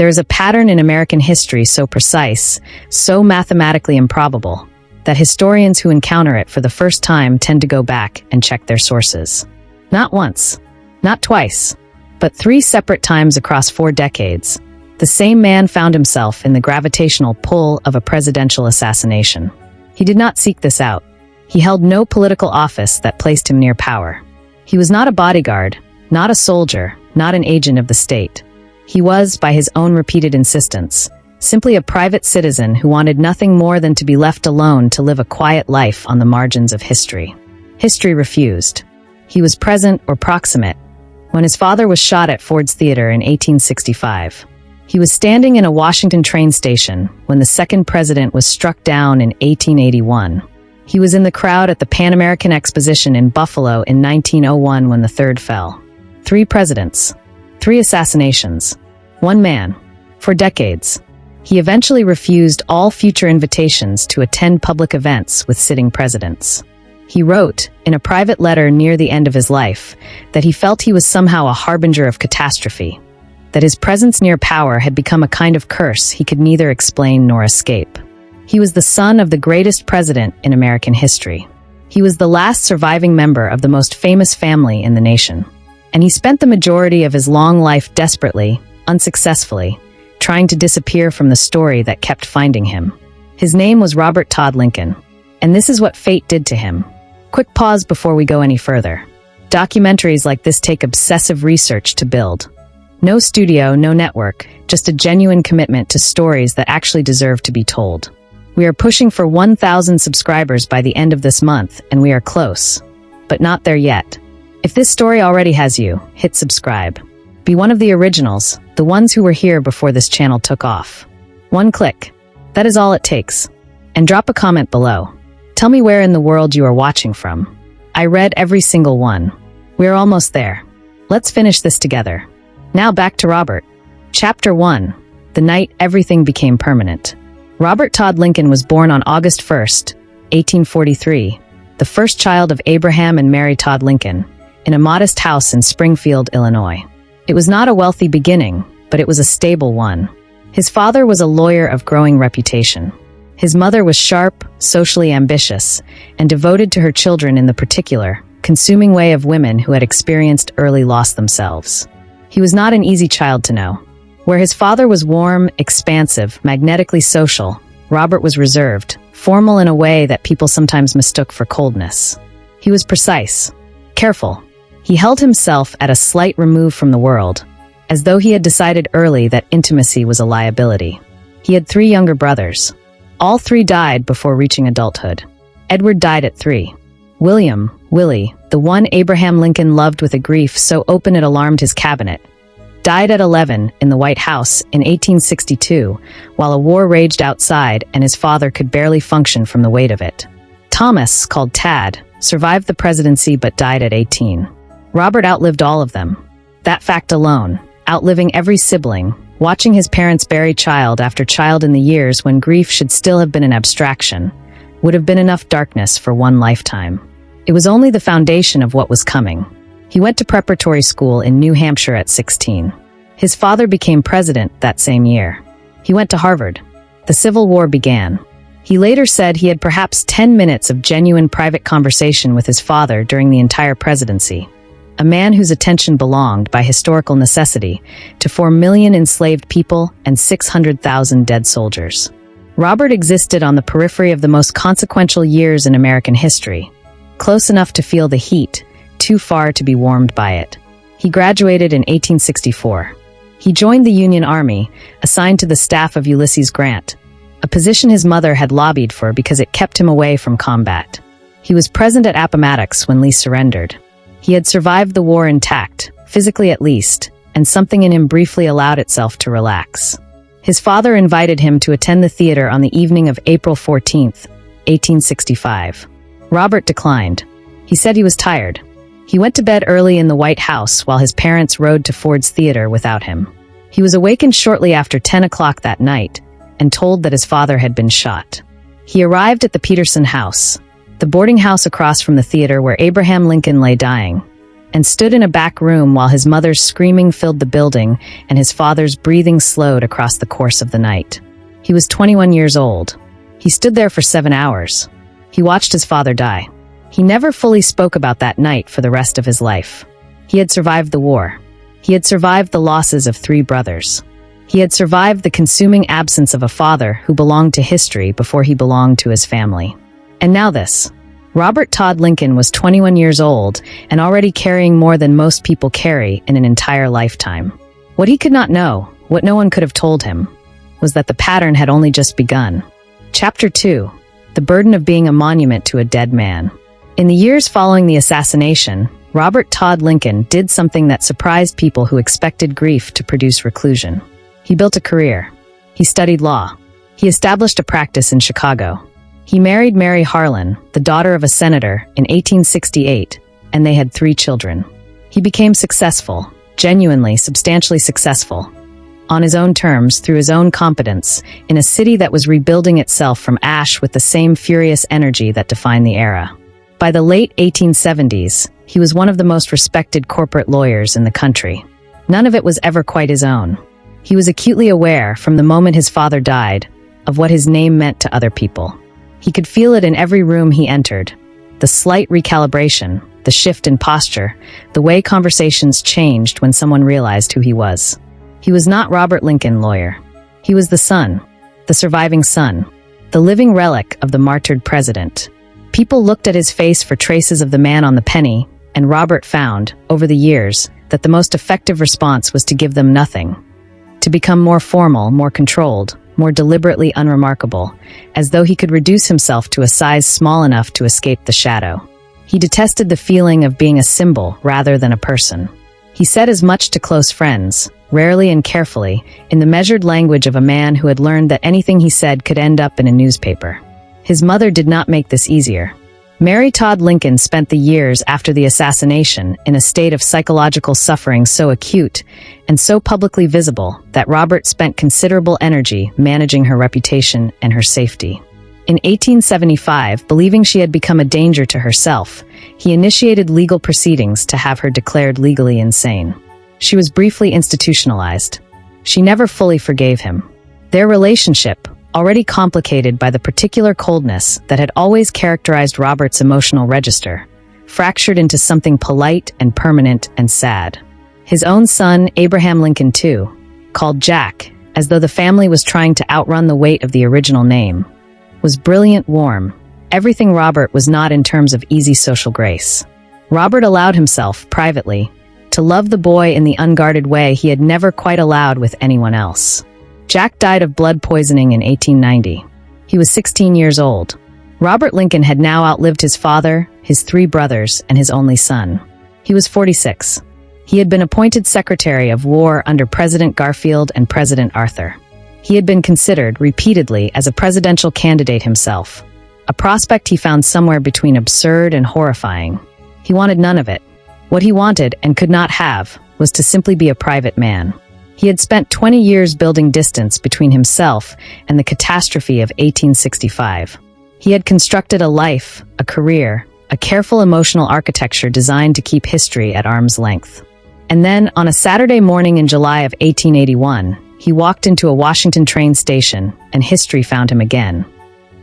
There is a pattern in American history so precise, so mathematically improbable, that historians who encounter it for the first time tend to go back and check their sources. Not once, not twice, but 3 separate times across 4 decades, the same man found himself in the gravitational pull of a presidential assassination. He did not seek this out. He held no political office that placed him near power. He was not a bodyguard, not a soldier, not an agent of the state. He was, by his own repeated insistence, simply a private citizen who wanted nothing more than to be left alone to live a quiet life on the margins of history. History refused. He was present or proximate when his father was shot at Ford's Theater in 1865. He was standing in a Washington train station when the second president was struck down in 1881. He was in the crowd at the Pan American Exposition in Buffalo in 1901 when the third fell. 3 presidents, 3 assassinations, 1 man. For decades, he eventually refused all future invitations to attend public events with sitting presidents. He wrote, in a private letter near the end of his life, that he felt he was somehow a harbinger of catastrophe, that his presence near power had become a kind of curse he could neither explain nor escape. He was the son of the greatest president in American history. He was the last surviving member of the most famous family in the nation, and he spent the majority of his long life desperately, unsuccessfully, trying to disappear from the story that kept finding him. His name was Robert Todd Lincoln, and this is what fate did to him. Quick pause before we go any further. Documentaries like this take obsessive research to build. No studio, no network, just a genuine commitment to stories that actually deserve to be told. We are pushing for 1,000 subscribers by the end of this month, and we are close, but not there yet. If this story already has you, hit subscribe. Be one of the originals, the ones who were here before this channel took off. 1 click. That is all it takes. And drop a comment below. Tell me where in the world you are watching from. I read every single one. We're almost there. Let's finish this together. Now back to Robert. Chapter 1. The night everything became permanent. Robert Todd Lincoln was born on August 1st, 1843, the first child of Abraham and Mary Todd Lincoln, in a modest house in Springfield, Illinois. It was not a wealthy beginning, but it was a stable one. His father was a lawyer of growing reputation. His mother was sharp, socially ambitious, and devoted to her children in the particular, consuming way of women who had experienced early loss themselves. He was not an easy child to know. Where his father was warm, expansive, magnetically social, Robert was reserved, formal in a way that people sometimes mistook for coldness. He was precise, careful. He held himself at a slight remove from the world, as though he had decided early that intimacy was a liability. He had 3 younger brothers. All 3 died before reaching adulthood. Edward died at 3. William, Willie, the one Abraham Lincoln loved with a grief so open it alarmed his cabinet, died at 11 in the White House in 1862, while a war raged outside and his father could barely function from the weight of it. Thomas, called Tad, survived the presidency but died at 18. Robert outlived all of them. That fact alone, outliving every sibling, watching his parents bury child after child in the years when grief should still have been an abstraction, would have been enough darkness for one lifetime. It was only the foundation of what was coming. He went to preparatory school in New Hampshire at 16. His father became president that same year. He went to Harvard. The Civil War began. He later said he had perhaps 10 minutes of genuine private conversation with his father during the entire presidency, a man whose attention belonged, by historical necessity, to 4 million enslaved people and 600,000 dead soldiers. Robert existed on the periphery of the most consequential years in American history, close enough to feel the heat, too far to be warmed by it. He graduated in 1864. He joined the Union Army, assigned to the staff of Ulysses Grant, a position his mother had lobbied for because it kept him away from combat. He was present at Appomattox when Lee surrendered. He had survived the war intact, physically at least, and something in him briefly allowed itself to relax. His father invited him to attend the theater on the evening of April 14th, 1865. Robert declined. He said he was tired. He went to bed early in the White House while his parents rode to Ford's Theater without him. He was awakened shortly after 10 o'clock that night and told that his father had been shot. He arrived at the Peterson House, the boarding house across from the theater where Abraham Lincoln lay dying, and stood in a back room while his mother's screaming filled the building and his father's breathing slowed across the course of the night. He was 21 years old. He stood there for 7 hours. He watched his father die. He never fully spoke about that night for the rest of his life. He had survived the war. He had survived the losses of 3 brothers. He had survived the consuming absence of a father who belonged to history before he belonged to his family. And now this. Robert Todd Lincoln was 21 years old and already carrying more than most people carry in an entire lifetime. What he could not know, what no one could have told him, was that the pattern had only just begun. Chapter 2. The burden of being a monument to a dead man. In the years following the assassination, Robert Todd Lincoln did something that surprised people who expected grief to produce reclusion. He built a career. He studied law. He established a practice in Chicago. He married Mary Harlan, the daughter of a senator, in 1868, and they had 3 children. He became successful, genuinely, substantially successful, on his own terms, through his own competence, in a city that was rebuilding itself from ash with the same furious energy that defined the era. By the late 1870s, he was one of the most respected corporate lawyers in the country. None of it was ever quite his own. He was acutely aware, from the moment his father died, of what his name meant to other people. He could feel it in every room he entered. The slight recalibration, the shift in posture, the way conversations changed when someone realized who he was. He was not Robert Lincoln, lawyer. He was the son, the surviving son, the living relic of the martyred president. People looked at his face for traces of the man on the penny, and Robert found, over the years, that the most effective response was to give them nothing. To become more formal, more controlled, more deliberately unremarkable, as though he could reduce himself to a size small enough to escape the shadow. He detested the feeling of being a symbol rather than a person. He said as much to close friends, rarely and carefully, in the measured language of a man who had learned that anything he said could end up in a newspaper. His mother did not make this easier. Mary Todd Lincoln spent the years after the assassination in a state of psychological suffering so acute and so publicly visible that Robert spent considerable energy managing her reputation and her safety. In 1875, believing she had become a danger to herself, he initiated legal proceedings to have her declared legally insane. She was briefly institutionalized. She never fully forgave him. Their relationship, already complicated by the particular coldness that had always characterized Robert's emotional register, fractured into something polite and permanent and sad. His own son, Abraham Lincoln, too, called Jack, as though the family was trying to outrun the weight of the original name, was brilliant, warm. Everything Robert was not in terms of easy social grace. Robert allowed himself, privately, to love the boy in the unguarded way he had never quite allowed with anyone else. Jack died of blood poisoning in 1890. He was 16 years old. Robert Lincoln had now outlived his father, his 3 brothers, and his only son. He was 46. He had been appointed Secretary of War under President Garfield and President Arthur. He had been considered, repeatedly, as a presidential candidate himself, a prospect he found somewhere between absurd and horrifying. He wanted none of it. What he wanted, and could not have, was to simply be a private man. He had spent 20 years building distance between himself and the catastrophe of 1865. He had constructed a life, a career, a careful emotional architecture designed to keep history at arm's length. And then, on a Saturday morning in July of 1881, he walked into a Washington train station, and history found him again,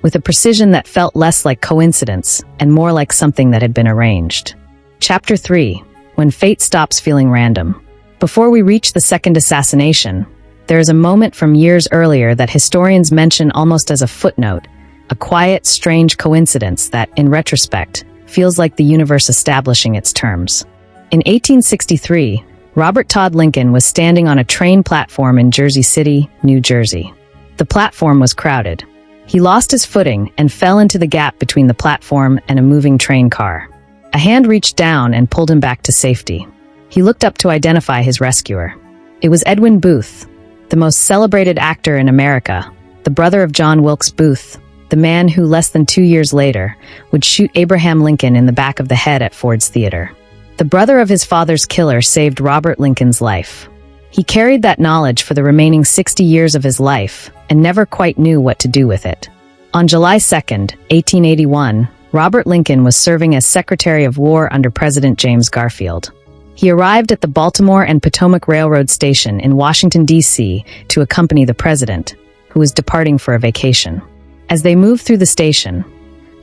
with a precision that felt less like coincidence and more like something that had been arranged. Chapter 3. When Fate Stops Feeling Random. Before we reach the second assassination, there is a moment from years earlier that historians mention almost as a footnote, a quiet, strange coincidence that, in retrospect, feels like the universe establishing its terms. In 1863, Robert Todd Lincoln was standing on a train platform in Jersey City, New Jersey. The platform was crowded. He lost his footing and fell into the gap between the platform and a moving train car. A hand reached down and pulled him back to safety. He looked up to identify his rescuer. It was Edwin Booth, the most celebrated actor in America, the brother of John Wilkes Booth, the man who, less than 2 years later, would shoot Abraham Lincoln in the back of the head at Ford's Theater. The brother of his father's killer saved Robert Lincoln's life. He carried that knowledge for the remaining 60 years of his life and never quite knew what to do with it. On July 2, 1881, Robert Lincoln was serving as Secretary of War under President James Garfield. He arrived at the Baltimore and Potomac Railroad Station in Washington, D.C. to accompany the president, who was departing for a vacation. As they moved through the station,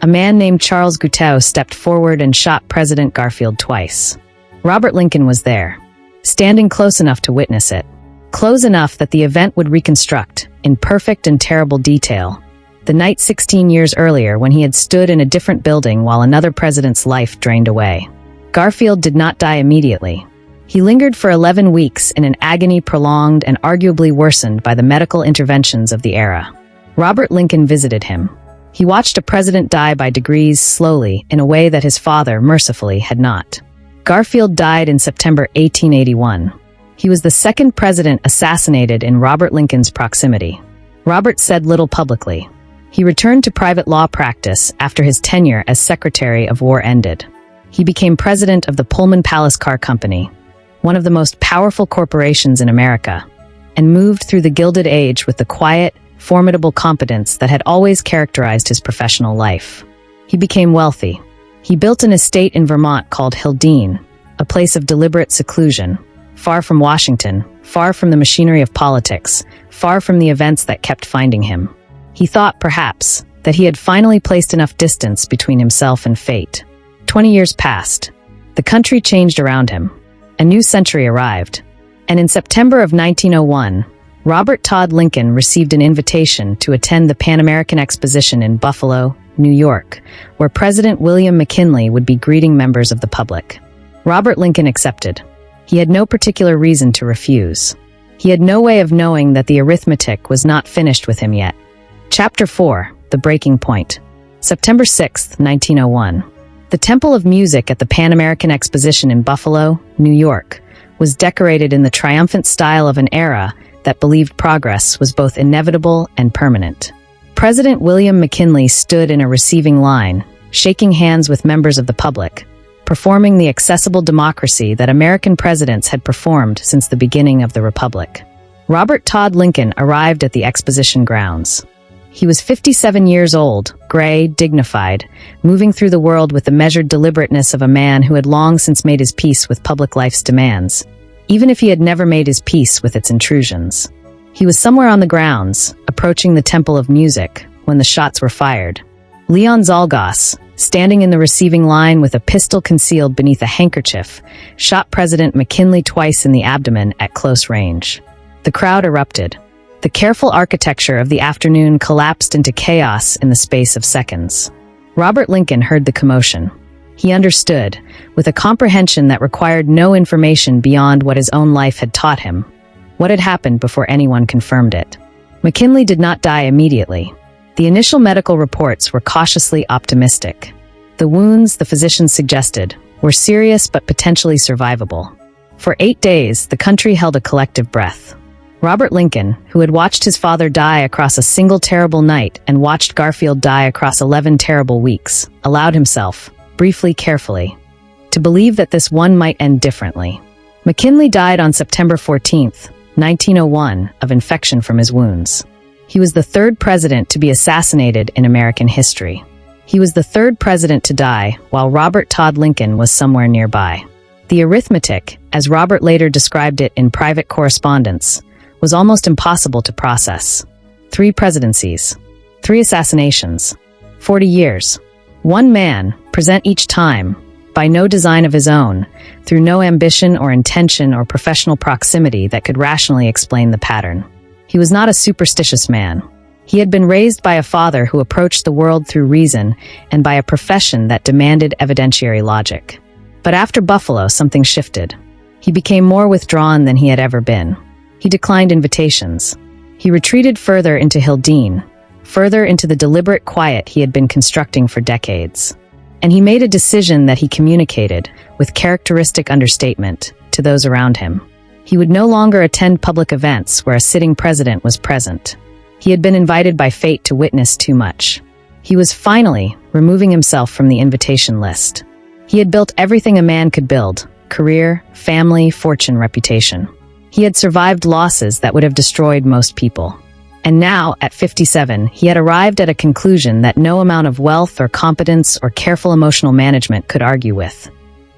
a man named Charles Guiteau stepped forward and shot President Garfield twice. Robert Lincoln was there, standing close enough to witness it. Close enough that the event would reconstruct, in perfect and terrible detail, the night 16 years earlier when he had stood in a different building while another president's life drained away. Garfield did not die immediately. He lingered for 11 weeks in an agony prolonged and arguably worsened by the medical interventions of the era. Robert Lincoln visited him. He watched a president die by degrees slowly in a way that his father, mercifully, had not. Garfield died in September 1881. He was the second president assassinated in Robert Lincoln's proximity. Robert said little publicly. He returned to private law practice after his tenure as Secretary of War ended. He became president of the Pullman Palace Car Company, one of the most powerful corporations in America, and moved through the Gilded Age with the quiet, formidable competence that had always characterized his professional life. He became wealthy. He built an estate in Vermont called Hildene, a place of deliberate seclusion, far from Washington, far from the machinery of politics, far from the events that kept finding him. He thought, perhaps, that he had finally placed enough distance between himself and fate. 20 years passed. The country changed around him. A new century arrived. And in September of 1901, Robert Todd Lincoln received an invitation to attend the Pan American Exposition in Buffalo, New York, where President William McKinley would be greeting members of the public. Robert Lincoln accepted. He had no particular reason to refuse. He had no way of knowing that the arithmetic was not finished with him yet. Chapter 4, The Breaking Point. September 6, 1901. The Temple of Music at the Pan American Exposition in Buffalo, New York, was decorated in the triumphant style of an era that believed progress was both inevitable and permanent. President William McKinley stood in a receiving line, shaking hands with members of the public, performing the accessible democracy that American presidents had performed since the beginning of the Republic. Robert Todd Lincoln arrived at the exposition grounds. He was 57 years old, gray, dignified, moving through the world with the measured deliberateness of a man who had long since made his peace with public life's demands, even if he had never made his peace with its intrusions. He was somewhere on the grounds, approaching the Temple of Music, when the shots were fired. Leon Zalgas, standing in the receiving line with a pistol concealed beneath a handkerchief, shot President McKinley twice in the abdomen at close range. The crowd erupted. The careful architecture of the afternoon collapsed into chaos in the space of seconds. Robert Lincoln heard the commotion. He understood, with a comprehension that required no information beyond what his own life had taught him, what had happened before anyone confirmed it. McKinley did not die immediately. The initial medical reports were cautiously optimistic. The wounds, the physicians suggested, were serious but potentially survivable. For 8 days, the country held a collective breath. Robert Lincoln, who had watched his father die across a single terrible night and watched Garfield die across 11 terrible weeks, allowed himself, briefly, carefully, to believe that this one might end differently. McKinley died on September 14, 1901, of infection from his wounds. He was the third president to be assassinated in American history. He was the third president to die, while Robert Todd Lincoln was somewhere nearby. The arithmetic, as Robert later described it in private correspondence, was almost impossible to process. 3 presidencies, 3 assassinations, 40 years. One man, present each time, by no design of his own, through no ambition or intention or professional proximity that could rationally explain the pattern. He was not a superstitious man. He had been raised by a father who approached the world through reason and by a profession that demanded evidentiary logic. But after Buffalo, something shifted. He became more withdrawn than he had ever been. He declined invitations. He retreated further into Hildene, further into the deliberate quiet he had been constructing for decades. And he made a decision that he communicated, with characteristic understatement, to those around him. He would no longer attend public events where a sitting president was present. He had been invited by fate to witness too much. He was finally removing himself from the invitation list. He had built everything a man could build: career, family, fortune, reputation. He had survived losses that would have destroyed most people. And now, at 57, he had arrived at a conclusion that no amount of wealth or competence or careful emotional management could argue with.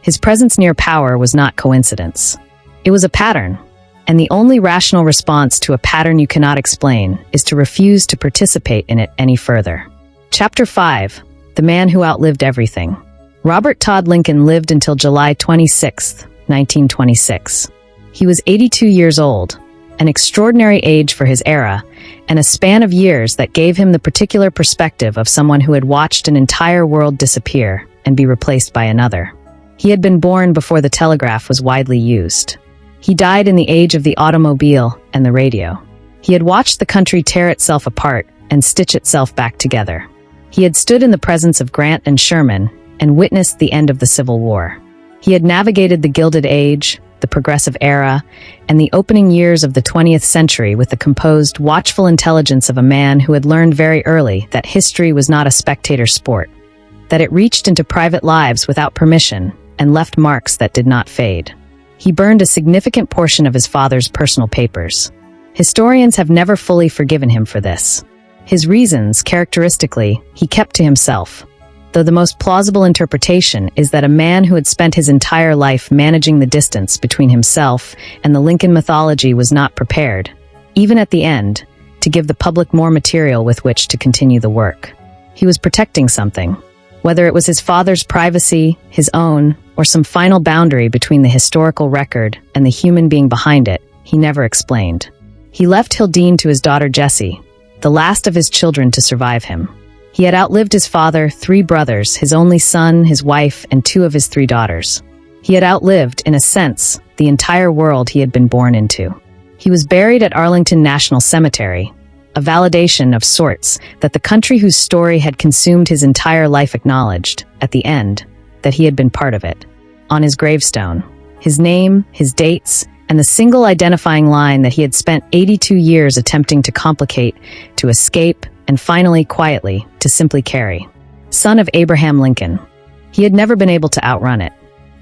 His presence near power was not coincidence. It was a pattern, and the only rational response to a pattern you cannot explain is to refuse to participate in it any further. Chapter 5. The Man Who Outlived Everything. Robert Todd Lincoln lived until July 26, 1926. He was 82 years old, an extraordinary age for his era, and a span of years that gave him the particular perspective of someone who had watched an entire world disappear and be replaced by another. He had been born before the telegraph was widely used. He died in the age of the automobile and the radio. He had watched the country tear itself apart and stitch itself back together. He had stood in the presence of Grant and Sherman and witnessed the end of the Civil War. He had navigated the Gilded Age, the Progressive Era, and the opening years of the 20th century with the composed, watchful intelligence of a man who had learned very early that history was not a spectator sport, that it reached into private lives without permission and left marks that did not fade. He burned a significant portion of his father's personal papers. Historians have never fully forgiven him for this. His reasons, characteristically, he kept to himself, though the most plausible interpretation is that a man who had spent his entire life managing the distance between himself and the Lincoln mythology was not prepared, even at the end, to give the public more material with which to continue the work. He was protecting something, whether it was his father's privacy, his own, or some final boundary between the historical record and the human being behind it, he never explained. He left Hildene to his daughter Jessie, the last of his children to survive him. He had outlived his father, 3 brothers, his only son, his wife, and 2 of his 3 daughters. He had outlived, in a sense, the entire world he had been born into. He was buried at Arlington National Cemetery, a validation of sorts that the country whose story had consumed his entire life acknowledged, at the end, that he had been part of it. On his gravestone, his name, his dates, and the single identifying line that he had spent 82 years attempting to complicate, to escape, and finally, quietly, to simply carry. Son of Abraham Lincoln. He had never been able to outrun it.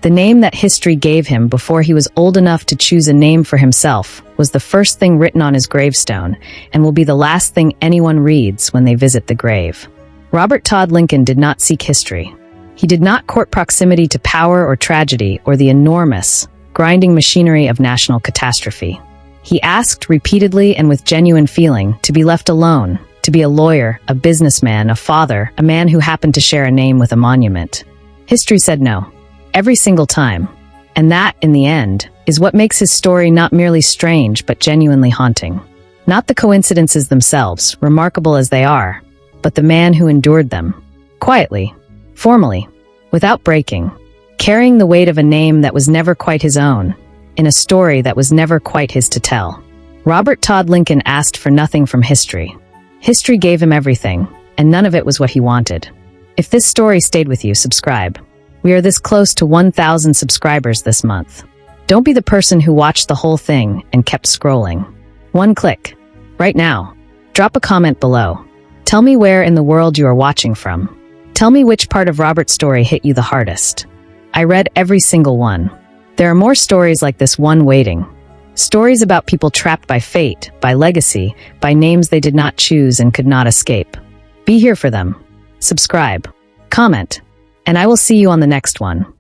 The name that history gave him before he was old enough to choose a name for himself was the first thing written on his gravestone and will be the last thing anyone reads when they visit the grave. Robert Todd Lincoln did not seek history. He did not court proximity to power or tragedy or the enormous, grinding machinery of national catastrophe. He asked repeatedly and with genuine feeling to be left alone, to be a lawyer, a businessman, a father, a man who happened to share a name with a monument. History said no, every single time. And that, in the end, is what makes his story not merely strange but genuinely haunting. Not the coincidences themselves, remarkable as they are, but the man who endured them. Quietly, formally, without breaking, carrying the weight of a name that was never quite his own, in a story that was never quite his to tell. Robert Todd Lincoln asked for nothing from history. History gave him everything, and none of it was what he wanted. If this story stayed with you, subscribe. We are this close to 1,000 subscribers this month. Don't be the person who watched the whole thing and kept scrolling. One click. Right now. Drop a comment below. Tell me where in the world you are watching from. Tell me which part of Robert's story hit you the hardest. I read every single one. There are more stories like this one waiting. Stories about people trapped by fate, by legacy, by names they did not choose and could not escape. Be here for them. Subscribe. Comment. And I will see you on the next one.